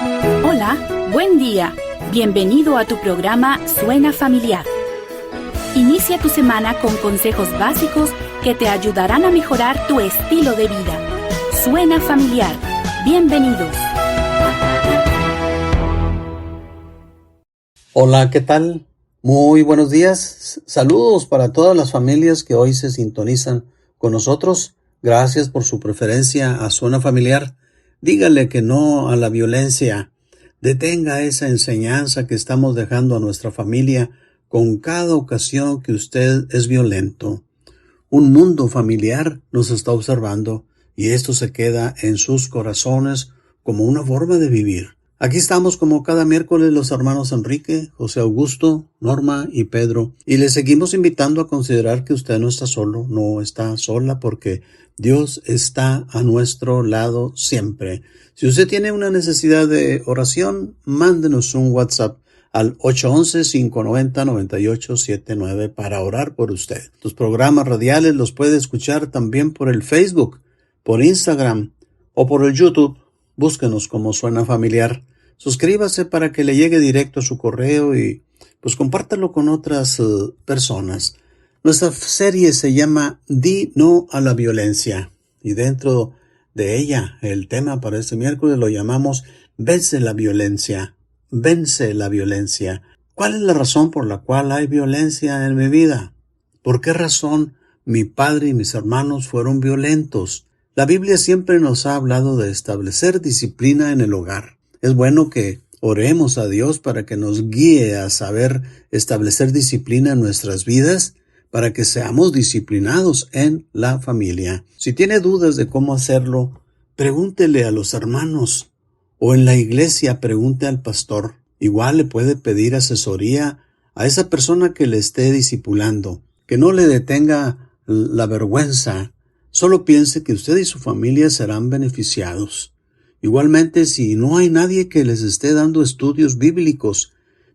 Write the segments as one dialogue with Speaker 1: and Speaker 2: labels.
Speaker 1: Hola, buen día. Bienvenido a tu programa Suena Familiar. Inicia tu semana con consejos básicos que te ayudarán a mejorar tu estilo de vida. Suena Familiar. Bienvenidos.
Speaker 2: Hola, ¿qué tal? Muy buenos días. Saludos para todas las familias que hoy se sintonizan con nosotros. Gracias por su preferencia a Suena Familiar. Dígale que no a la violencia. Detenga esa enseñanza que estamos dejando a nuestra familia con cada ocasión que usted es violento. Un mundo familiar nos está observando y esto se queda en sus corazones como una forma de vivir. Aquí estamos como cada miércoles los hermanos Enrique, José Augusto, Norma y Pedro, y le seguimos invitando a considerar que usted no está solo, no está sola, porque Dios está a nuestro lado siempre. Si usted tiene una necesidad de oración, mándenos un WhatsApp al 811-590-9879 para orar por usted. Los programas radiales los puede escuchar también por el Facebook, por Instagram o por el YouTube. Búsquenos como Suena Familiar. Suscríbase para que le llegue directo a su correo y pues compártalo con otras personas. Nuestra serie se llama Di No a la Violencia y dentro de ella el tema para este miércoles lo llamamos Vence la Violencia. Vence la violencia. ¿Cuál es la razón por la cual hay violencia en mi vida? ¿Por qué razón mi padre y mis hermanos fueron violentos? La Biblia siempre nos ha hablado de establecer disciplina en el hogar. Es bueno que oremos a Dios para que nos guíe a saber establecer disciplina en nuestras vidas, para que seamos disciplinados en la familia. Si tiene dudas de cómo hacerlo, pregúntele a los hermanos o en la iglesia pregunte al pastor. Igual le puede pedir asesoría a esa persona que le esté discipulando. Que no le detenga la vergüenza. Solo piense que usted y su familia serán beneficiados. Igualmente, si no hay nadie que les esté dando estudios bíblicos,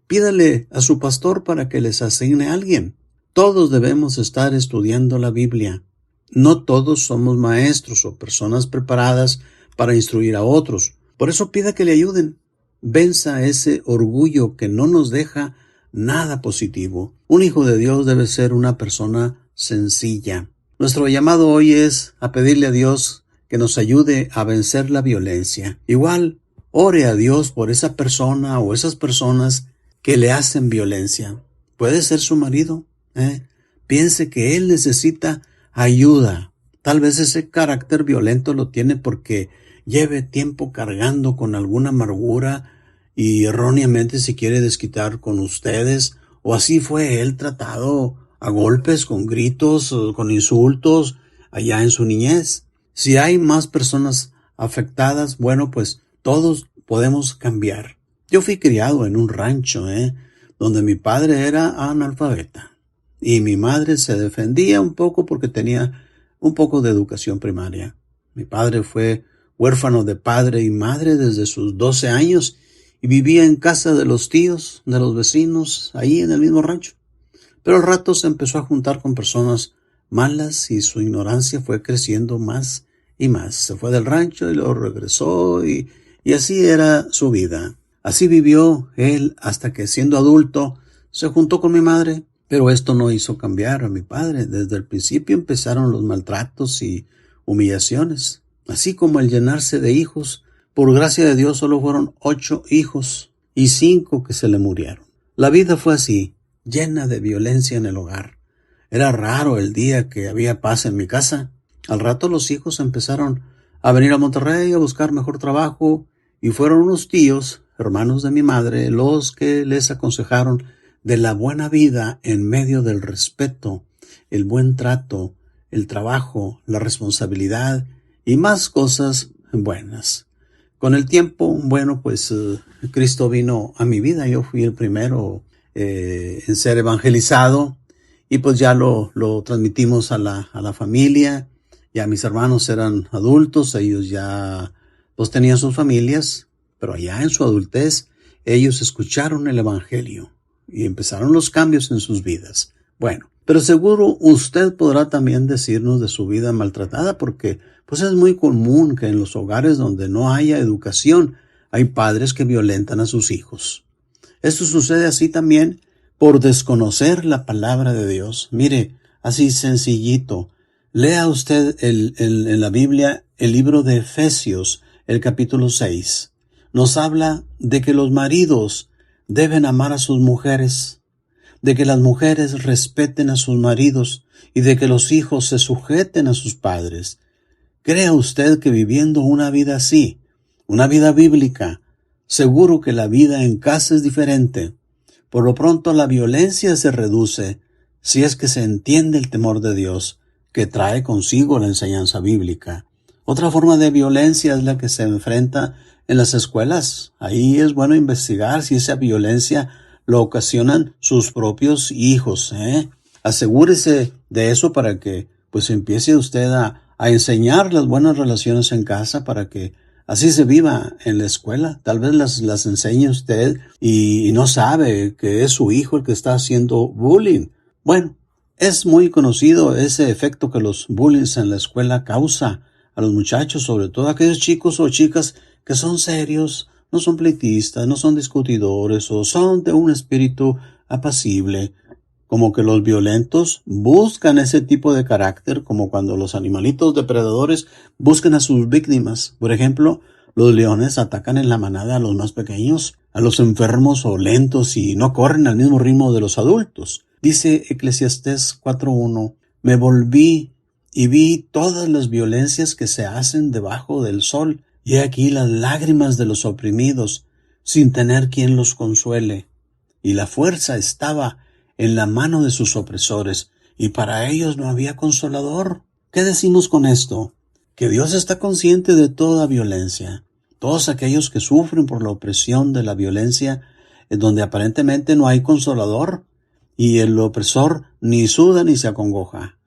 Speaker 2: pídale a su pastor para que les asigne a alguien. Todos debemos estar estudiando la Biblia. No todos somos maestros o personas preparadas para instruir a otros. Por eso pida que le ayuden. Venza ese orgullo que no nos deja nada positivo. Un hijo de Dios debe ser una persona sencilla. Nuestro llamado hoy es a pedirle a Dios que nos ayude a vencer la violencia. Igual, ore a Dios por esa persona o esas personas que le hacen violencia. Puede ser su marido. Piense que él necesita ayuda. Tal vez ese carácter violento lo tiene porque lleve tiempo cargando con alguna amargura y erróneamente se quiere desquitar con ustedes, o así fue él tratado a golpes, con gritos, con insultos allá en su niñez. Si hay más personas afectadas, bueno, pues todos podemos cambiar. Yo fui criado en un rancho, donde mi padre era analfabeta y mi madre se defendía un poco porque tenía un poco de educación primaria. Mi padre fue huérfano de padre y madre desde sus 12 años y vivía en casa de los tíos, de los vecinos, ahí en el mismo rancho. Pero al rato se empezó a juntar con personas malas y su ignorancia fue creciendo más y más. Se fue del rancho y luego regresó y así era su vida. Así vivió él hasta que siendo adulto se juntó con mi madre. Pero esto no hizo cambiar a mi padre. Desde el principio empezaron los maltratos y humillaciones. Así como el llenarse de hijos, por gracia de Dios solo fueron 8 hijos y 5 que se le murieron. La vida fue así, llena de violencia en el hogar. Era raro el día que había paz en mi casa. Al rato los hijos empezaron a venir a Monterrey a buscar mejor trabajo y fueron unos tíos, hermanos de mi madre, los que les aconsejaron de la buena vida en medio del respeto, el buen trato, el trabajo, la responsabilidad y más cosas buenas. Con el tiempo, bueno, pues Cristo vino a mi vida. Yo fui el primero en ser evangelizado y pues ya lo transmitimos a la familia. Ya mis hermanos eran adultos, ellos ya pues tenían sus familias, pero allá en su adultez ellos escucharon el evangelio y empezaron los cambios en sus vidas. Bueno, pero seguro usted podrá también decirnos de su vida maltratada porque pues es muy común que en los hogares donde no haya educación hay padres que violentan a sus hijos. Esto sucede así también por desconocer la palabra de Dios. Mire, así sencillito. Lea usted en la Biblia el libro de Efesios, el capítulo 6. Nos habla de que los maridos deben amar a sus mujeres, de que las mujeres respeten a sus maridos y de que los hijos se sujeten a sus padres. ¿Crea usted que viviendo una vida así, una vida bíblica, seguro que la vida en casa es diferente? Por lo pronto la violencia se reduce si es que se entiende el temor de Dios que trae consigo la enseñanza bíblica. Otra forma de violencia es la que se enfrenta en las escuelas. Ahí es bueno investigar si esa violencia lo ocasionan sus propios hijos. Asegúrese de eso para que pues empiece usted a enseñar las buenas relaciones en casa para que así se viva en la escuela. Tal vez las enseñe usted y no sabe que es su hijo el que está haciendo bullying. Bueno, es muy conocido ese efecto que los bullies en la escuela causa a los muchachos, sobre todo a aquellos chicos o chicas que son serios, no son pleitistas, no son discutidores o son de un espíritu apacible. Como que los violentos buscan ese tipo de carácter, como cuando los animalitos depredadores buscan a sus víctimas. Por ejemplo, los leones atacan en la manada a los más pequeños, a los enfermos o lentos y no corren al mismo ritmo de los adultos. Dice Eclesiastés 4:1, me volví y vi todas las violencias que se hacen debajo del sol, y he aquí las lágrimas de los oprimidos, sin tener quien los consuele. Y la fuerza estaba en la mano de sus opresores, y para ellos no había consolador. ¿Qué decimos con esto? Que Dios está consciente de toda violencia. Todos aquellos que sufren por la opresión de la violencia, en donde aparentemente no hay consolador, y el opresor ni suda ni se acongoja,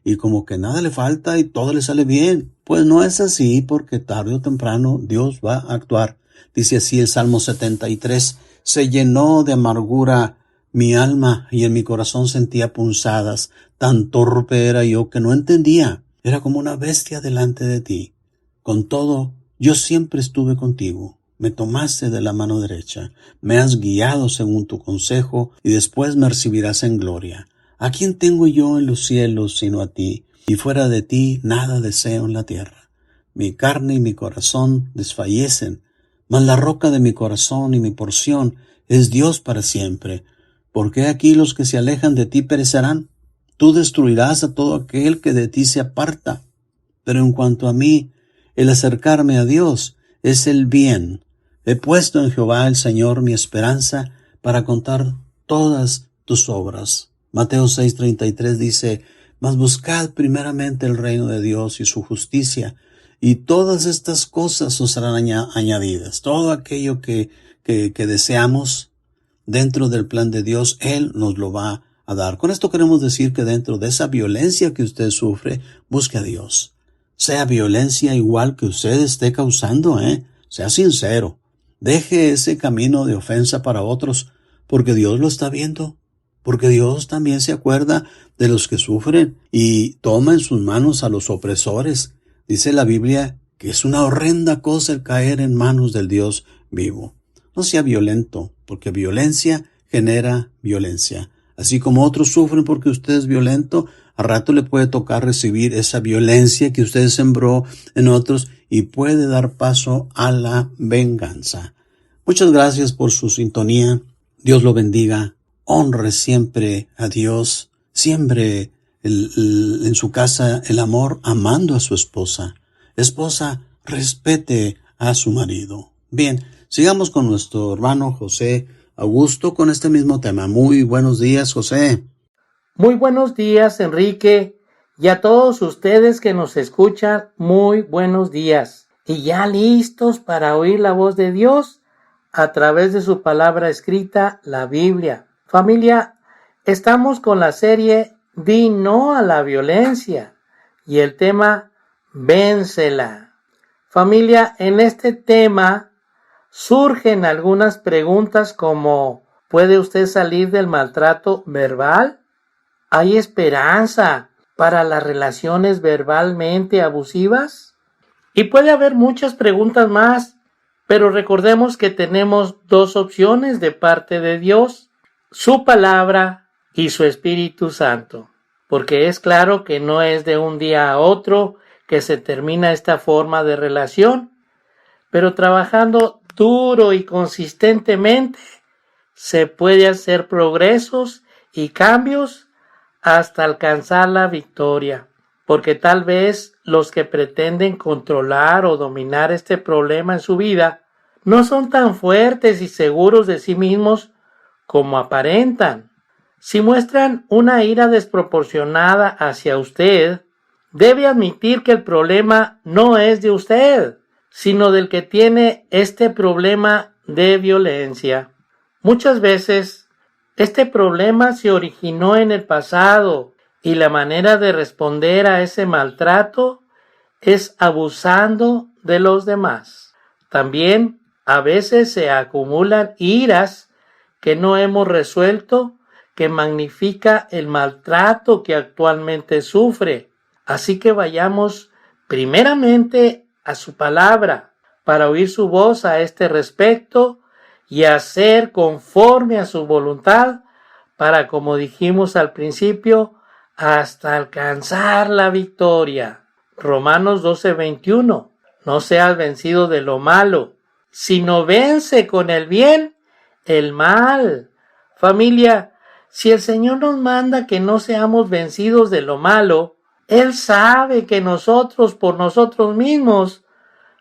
Speaker 2: y como que nada le falta y todo le sale bien. Pues no es así, porque tarde o temprano Dios va a actuar. Dice así el Salmo 73, se llenó de amargura mi alma y en mi corazón sentía punzadas. Tan torpe era yo que no entendía. Era como una bestia delante de ti. Con todo, yo siempre estuve contigo. Me tomaste de la mano derecha. Me has guiado según tu consejo y después me recibirás en gloria. ¿A quién tengo yo en los cielos sino a ti? Y fuera de ti nada deseo en la tierra. Mi carne y mi corazón desfallecen, mas la roca de mi corazón y mi porción es Dios para siempre. Porque aquí los que se alejan de ti perecerán. Tú destruirás a todo aquel que de ti se aparta. Pero en cuanto a mí, el acercarme a Dios es el bien. He puesto en Jehová el Señor mi esperanza para contar todas tus obras. Mateo 6:33 dice, mas buscad primeramente el reino de Dios y su justicia, y todas estas cosas os serán añadidas. Todo aquello que deseamos dentro del plan de Dios, Él nos lo va a dar. Con esto queremos decir que dentro de esa violencia que usted sufre, busque a Dios. Sea violencia igual que usted esté causando, sea sincero. Deje ese camino de ofensa para otros, porque Dios lo está viendo. Porque Dios también se acuerda de los que sufren y toma en sus manos a los opresores. Dice la Biblia que es una horrenda cosa el caer en manos del Dios vivo. No sea violento, porque violencia genera violencia. Así como otros sufren porque usted es violento, a rato le puede tocar recibir esa violencia que usted sembró en otros y puede dar paso a la venganza. Muchas gracias por su sintonía. Dios lo bendiga. Honre siempre a Dios. Siembre en su casa el amor amando a su esposa. Esposa, respete a su marido. Bien, sigamos con nuestro hermano José Augusto con este mismo tema. Muy buenos días, José.
Speaker 3: Muy buenos días, Enrique, y a todos ustedes que nos escuchan, muy buenos días. Y ya listos para oír la voz de Dios a través de su palabra escrita, la Biblia. Familia, estamos con la serie Di no a la violencia y el tema Vénsela. Familia, en este tema surgen algunas preguntas como ¿puede usted salir del maltrato verbal? ¿Hay esperanza para las relaciones verbalmente abusivas? Y puede haber muchas preguntas más Pero recordemos que tenemos dos opciones de parte de Dios: su palabra y su Espíritu Santo. Porque es claro que no es de un día a otro que se termina esta forma de relación, pero trabajando duro y consistentemente se puede hacer progresos y cambios hasta alcanzar la victoria. Porque tal vez los que pretenden controlar o dominar este problema en su vida no son tan fuertes y seguros de sí mismos como aparentan. Si muestran una ira desproporcionada hacia usted, debe admitir que el problema no es de usted, sino del que tiene este problema de violencia. Muchas veces, este problema se originó en el pasado y la manera de responder a ese maltrato es abusando de los demás. También, a veces se acumulan iras que no hemos resuelto, que magnifica el maltrato que actualmente sufre. Así que vayamos primeramente a su palabra para oír su voz a este respecto y hacer conforme a su voluntad para, como dijimos al principio, hasta alcanzar la victoria. Romanos 12:21. No seas vencido de lo malo, sino vence con el bien el mal. Familia, si el Señor nos manda que no seamos vencidos de lo malo, Él sabe que nosotros por nosotros mismos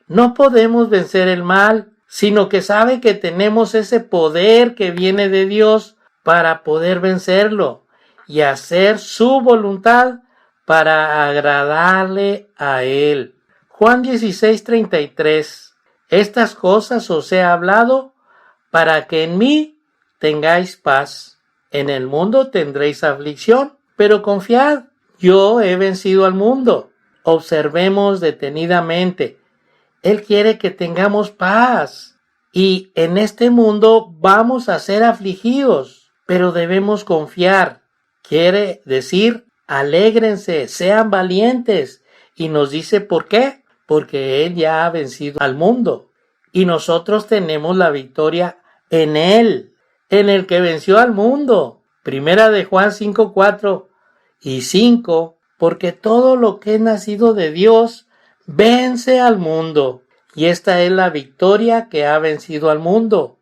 Speaker 3: no podemos vencer el mal, sino que sabe que tenemos ese poder que viene de Dios para poder vencerlo y hacer su voluntad para agradarle a Él. Juan 16:33. Estas cosas os he hablado para que en mí tengáis paz. En el mundo tendréis aflicción, pero confiad, yo he vencido al mundo. Observemos detenidamente. Él quiere que tengamos paz. Y en este mundo vamos a ser afligidos, pero debemos confiar. Quiere decir, alégrense, sean valientes. Y nos dice ¿por qué? Porque Él ya ha vencido al mundo. Y nosotros tenemos la victoria en Él, en el que venció al mundo. Primera de Juan 5:4 y 5, porque todo lo que es nacido de Dios vence al mundo. Y esta es la victoria que ha vencido al mundo,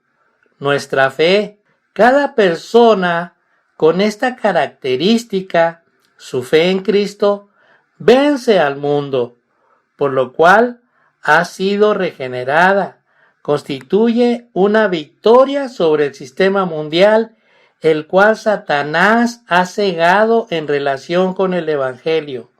Speaker 3: nuestra fe. Cada persona con esta característica, su fe en Cristo, vence al mundo, por lo cual ha sido regenerada. Constituye una victoria sobre el sistema mundial, el cual Satanás ha cegado en relación con el Evangelio.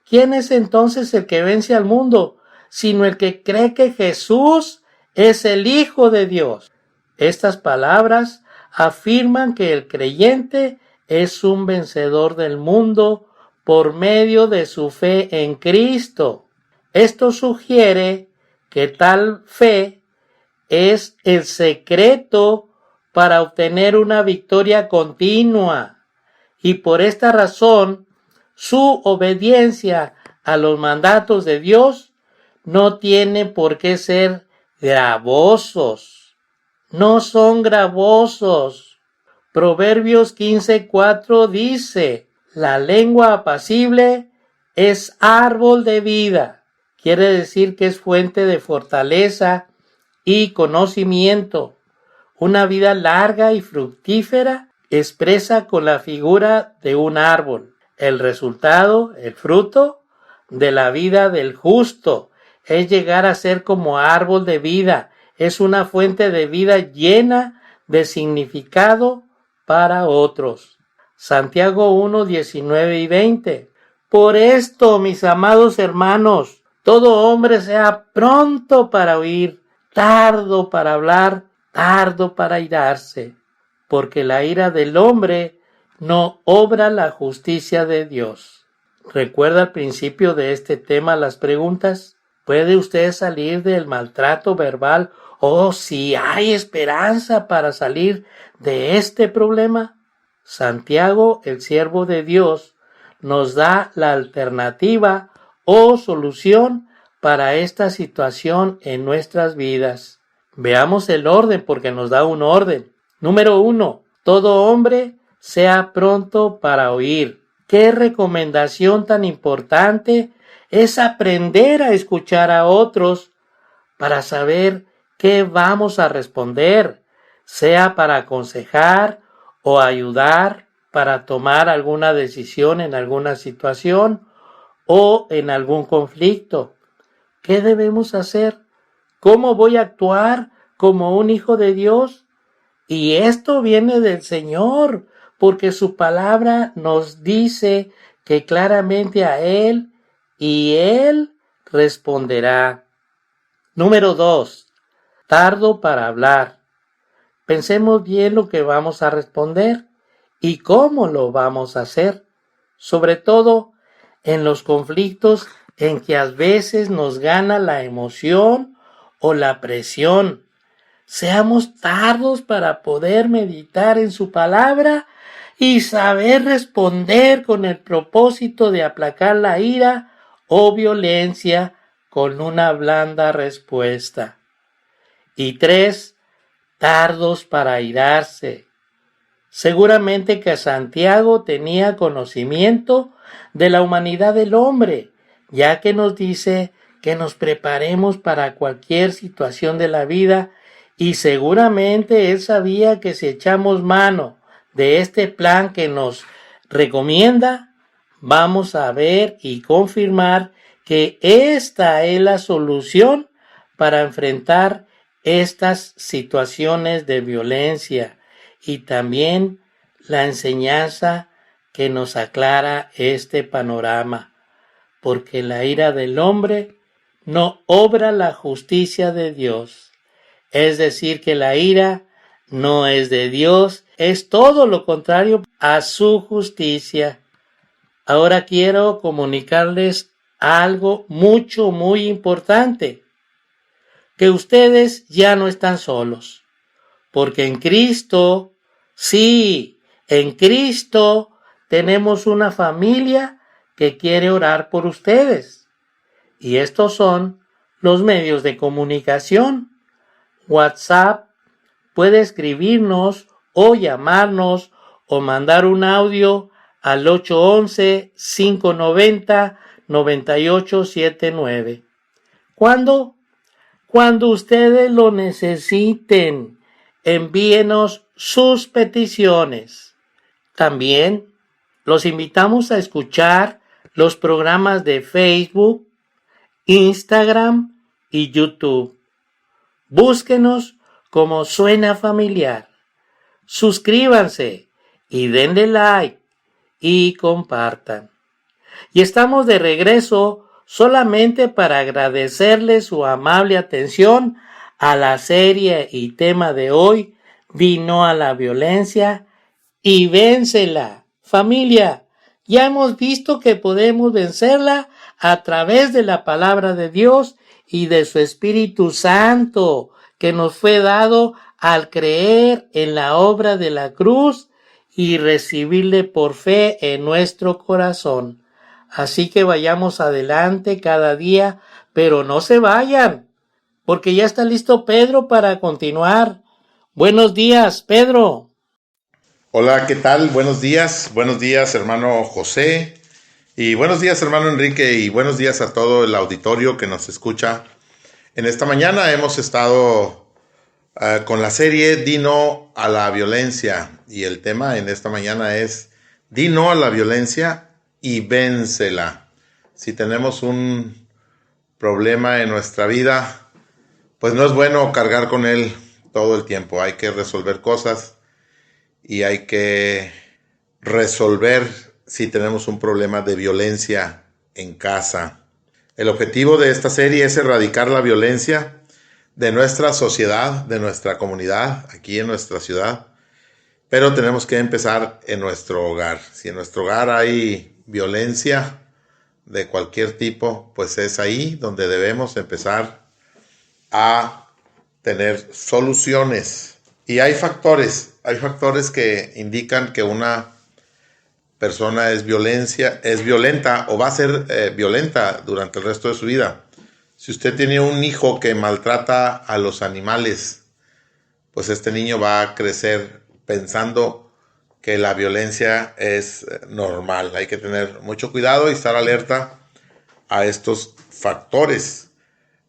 Speaker 3: ¿Quién es entonces el que vence al mundo, sino el que cree que Jesús es el Hijo de Dios? Estas palabras afirman que el creyente es un vencedor del mundo por medio de su fe en Cristo. Esto sugiere que tal fe es el secreto para obtener una victoria continua, y por esta razón su obediencia a los mandatos de Dios no tiene por qué ser gravosos. No son gravosos. Proverbios 15:4 dice: la lengua apacible es árbol de vida. Quiere decir que es fuente de fortaleza y conocimiento. Una vida larga y fructífera expresa con la figura de un árbol. El resultado, el fruto de la vida del justo, es llegar a ser como árbol de vida. Es una fuente de vida llena de significado para otros. Santiago 1:19 y 20. Por esto, mis amados hermanos, todo hombre sea pronto para oír, tardo para hablar, tardo para irarse, porque la ira del hombre no obra la justicia de Dios. ¿Recuerda al principio de este tema las preguntas? ¿Puede usted salir del maltrato verbal? ¿O si hay esperanza para salir de este problema? Santiago, el siervo de Dios, nos da la alternativa o solución para esta situación en nuestras vidas. Veamos el orden porque nos da un orden. Número 1. Todo hombre sea pronto para oír. Qué recomendación tan importante es aprender a escuchar a otros para saber qué vamos a responder, sea para aconsejar o ayudar para tomar alguna decisión en alguna situación o en algún conflicto. ¿Qué debemos hacer? ¿Cómo voy a actuar como un hijo de Dios? Y esto viene del Señor, porque su palabra nos dice que claramente a Él y Él responderá. Número 2. Tardo para hablar. Pensemos bien lo que vamos a responder y cómo lo vamos a hacer, sobre todo en los conflictos en que a veces nos gana la emoción o la presión. Seamos tardos para poder meditar en su palabra y saber responder con el propósito de aplacar la ira o violencia con una blanda respuesta. Y 3. Tardos para airarse. Seguramente que Santiago tenía conocimiento de la humanidad del hombre, ya que nos dice que nos preparemos para cualquier situación de la vida, y seguramente él sabía que si echamos mano de este plan que nos recomienda, vamos a ver y confirmar que esta es la solución para enfrentar estas situaciones de violencia, y también la enseñanza que nos aclara este panorama, porque la ira del hombre no obra la justicia de Dios. Es decir, que la ira no es de Dios, es todo lo contrario a su justicia. Ahora quiero comunicarles algo muy importante, que ustedes ya no están solos, porque en Cristo, sí, en Cristo tenemos una familia que quiere orar por ustedes. Y estos son los medios de comunicación. WhatsApp, puede escribirnos o llamarnos o mandar un audio al 811-590-9879. ¿Cuándo? Cuando ustedes lo necesiten, envíenos sus peticiones. También los invitamos a escuchar los programas de Facebook, Instagram y YouTube. Búsquenos como Suena Familiar. Suscríbanse y denle like y compartan. Y estamos de regreso solamente para agradecerle su amable atención a la serie y tema de hoy, Di no a la violencia y vénsela. Familia, ya hemos visto que podemos vencerla a través de la palabra de Dios y de su Espíritu Santo, que nos fue dado al creer en la obra de la cruz y recibirle por fe en nuestro corazón. Así que vayamos adelante cada día, pero no se vayan, porque ya está listo Pedro para continuar. Buenos días, Pedro.
Speaker 4: Hola, ¿qué tal? Buenos días, hermano José, y buenos días, hermano Enrique, y buenos días a todo el auditorio que nos escucha. En esta mañana hemos estado con la serie Di no a la violencia, y el tema en esta mañana es Di no a la violencia y vénsela. Si tenemos un problema en nuestra vida, pues no es bueno cargar con él todo el tiempo. Hay que resolver cosas y hay que resolver si tenemos un problema de violencia en casa. El objetivo de esta serie es erradicar la violencia de nuestra sociedad, de nuestra comunidad, aquí en nuestra ciudad. Pero tenemos que empezar en nuestro hogar. Si en nuestro hogar hay violencia de cualquier tipo, pues es ahí donde debemos empezar a tener soluciones. Y hay factores que indican que una persona es violenta o va a ser violenta durante el resto de su vida. Si usted tiene un hijo que maltrata a los animales, pues este niño va a crecer pensando que la violencia es normal. Hay que tener mucho cuidado y estar alerta a estos factores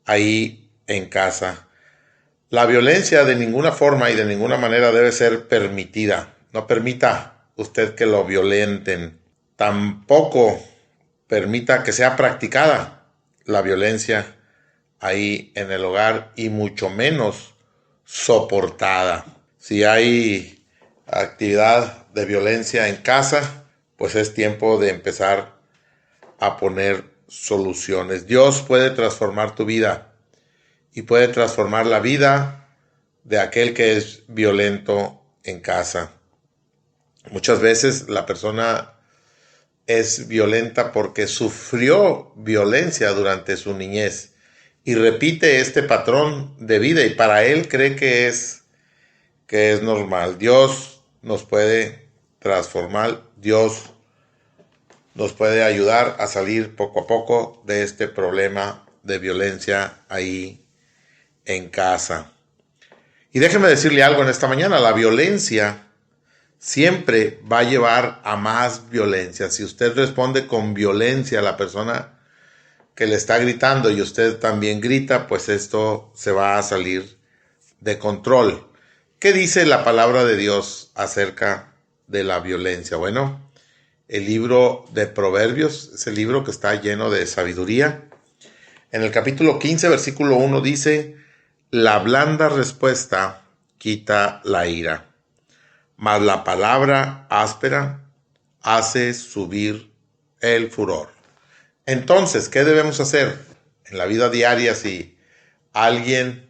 Speaker 4: ahí en casa. La violencia de ninguna forma y de ninguna manera debe ser permitida. No permita usted que lo violenten. Tampoco permita que sea practicada la violencia ahí en el hogar y mucho menos soportada. Si hay actividad de violencia en casa, pues es tiempo de empezar a poner soluciones. Dios puede transformar tu vida y puede transformar la vida de aquel que es violento en casa. Muchas veces la persona es violenta porque sufrió violencia durante su niñez y repite este patrón de vida y para él cree que es normal. Dios nos puede transformar, Dios nos puede ayudar a salir poco a poco de este problema de violencia ahí en casa. Y déjeme decirle algo en esta mañana, la violencia siempre va a llevar a más violencia. Si usted responde con violencia a la persona que le está gritando y usted también grita, pues esto se va a salir de control. ¿Qué dice la palabra de Dios acerca de la violencia? Bueno, el libro de Proverbios es el libro que está lleno de sabiduría. En el capítulo 15, versículo 1 dice: la blanda respuesta quita la ira, mas la palabra áspera hace subir el furor. Entonces, ¿qué debemos hacer en la vida diaria si alguien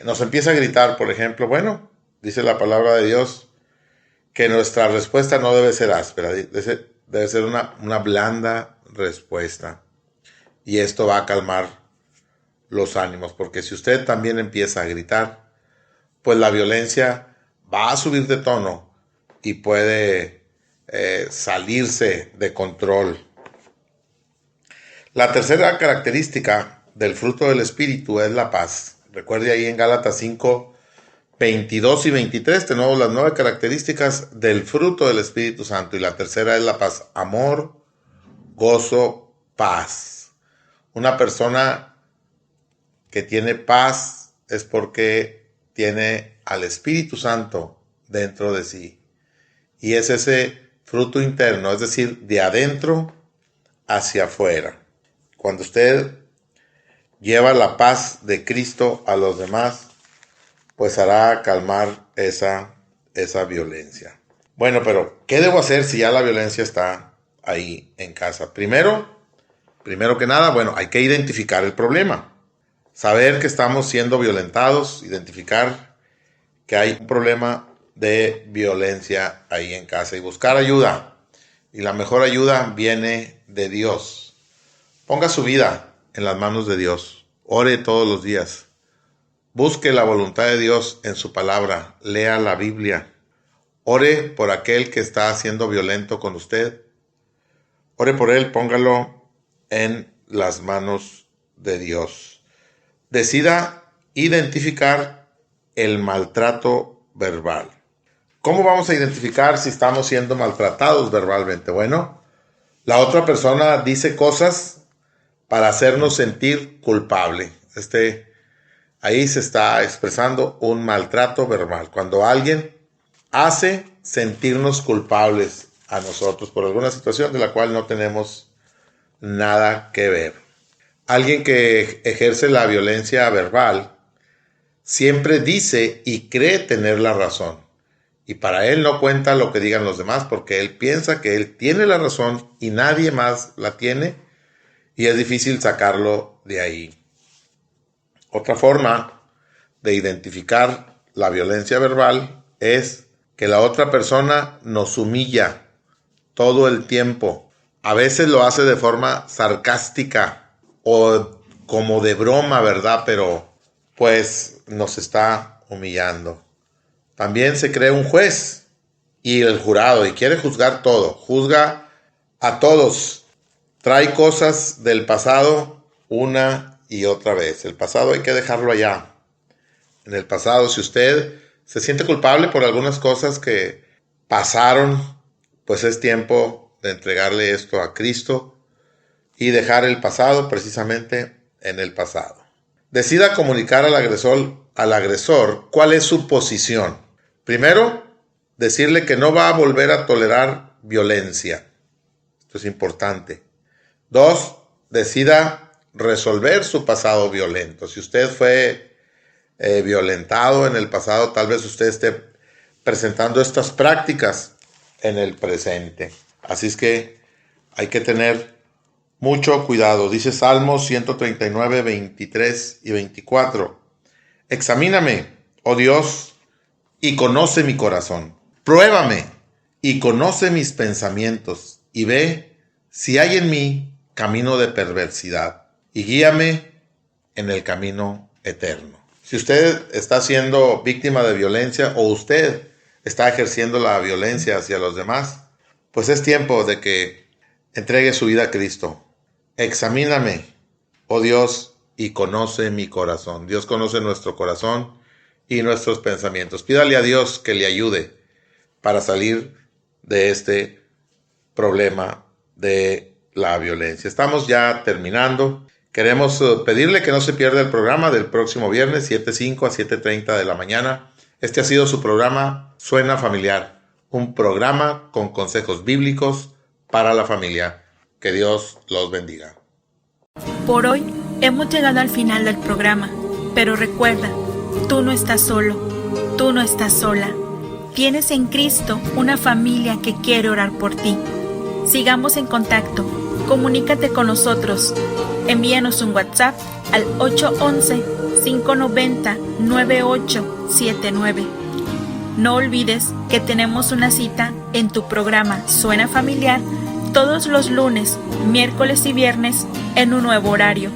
Speaker 4: nos empieza a gritar, por ejemplo? Bueno, dice la palabra de Dios que nuestra respuesta no debe ser áspera, debe ser una blanda respuesta. Y esto va a calmar los ánimos, porque si usted también empieza a gritar, pues la violencia va a subir de tono y puede salirse de control. La tercera característica del fruto del Espíritu es la paz. Recuerde ahí en Gálatas 5, 22 y 23 tenemos las 9 características del fruto del Espíritu Santo. Y la tercera es la paz: amor, gozo, paz. Una persona que tiene paz es porque tiene al Espíritu Santo dentro de sí. Y es ese fruto interno, es decir, de adentro hacia afuera. Cuando usted lleva la paz de Cristo a los demás, pues hará calmar esa violencia. Bueno, pero ¿qué debo hacer si ya la violencia está ahí en casa? Primero que nada, bueno, hay que identificar el problema. Saber que estamos siendo violentados, identificar que hay un problema de violencia ahí en casa y buscar ayuda. Y la mejor ayuda viene de Dios. Ponga su vida en las manos de Dios. Ore todos los días. Busque la voluntad de Dios en su palabra. Lea la Biblia. Ore por aquel que está siendo violento con usted. Ore por él, póngalo en las manos de Dios. Decida identificar el maltrato verbal. ¿Cómo vamos a identificar si estamos siendo maltratados verbalmente? Bueno, la otra persona dice cosas para hacernos sentir culpable. Ahí se está expresando un maltrato verbal. Cuando alguien hace sentirnos culpables a nosotros por alguna situación de la cual no tenemos nada que ver. Alguien que ejerce la violencia verbal siempre dice y cree tener la razón. Y para él no cuenta lo que digan los demás porque él piensa que él tiene la razón y nadie más la tiene y es difícil sacarlo de ahí. Otra forma de identificar la violencia verbal es que la otra persona nos humilla todo el tiempo. A veces lo hace de forma sarcástica o como de broma, ¿verdad? Pero pues nos está humillando. También se cree un juez y el jurado y quiere juzgar todo. Juzga a todos. Trae cosas del pasado una y otra vez. El pasado hay que dejarlo allá. En el pasado, si usted se siente culpable por algunas cosas que pasaron, pues es tiempo de entregarle esto a Cristo y dejar el pasado precisamente en el pasado. Decida comunicar al agresor cuál es su posición. Primero, decirle que no va a volver a tolerar violencia. Esto es importante. 2, decida resolver su pasado violento. Si usted fue violentado en el pasado, tal vez usted esté presentando estas prácticas en el presente. Así es que hay que tener mucho cuidado. Dice Salmos 139, 23 y 24. Examíname, oh Dios, y conoce mi corazón. Pruébame y conoce mis pensamientos y ve si hay en mí camino de perversidad y guíame en el camino eterno. Si usted está siendo víctima de violencia o usted está ejerciendo la violencia hacia los demás, pues es tiempo de que entregue su vida a Cristo. Examíname, oh Dios, y conoce mi corazón. Dios conoce nuestro corazón y nuestros pensamientos. Pídale a Dios que le ayude para salir de este problema de la violencia. Estamos ya terminando. Queremos pedirle que no se pierda el programa del próximo viernes, 7:05 a 7:30 de la mañana. Este ha sido su programa Suena Familiar, un programa con consejos bíblicos para la familia. Que Dios los bendiga.
Speaker 5: Por hoy hemos llegado al final del programa, pero recuerda, tú no estás solo, tú no estás sola. Tienes en Cristo una familia que quiere orar por ti. Sigamos en contacto. Comunícate con nosotros. Envíanos un WhatsApp al 811-590-9879. No olvides que tenemos una cita en tu programa Suena Familiar todos los lunes, miércoles y viernes en un nuevo horario,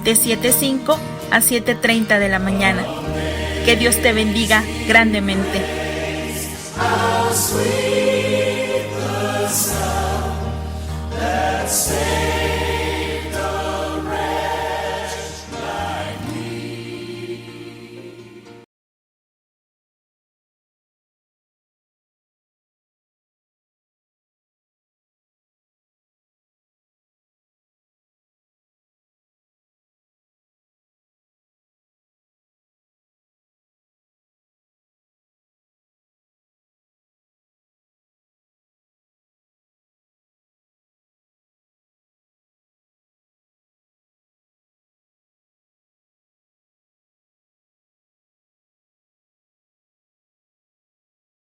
Speaker 5: de 7:05 a 7:30 de la mañana. Que Dios te bendiga grandemente. How sweet the sound that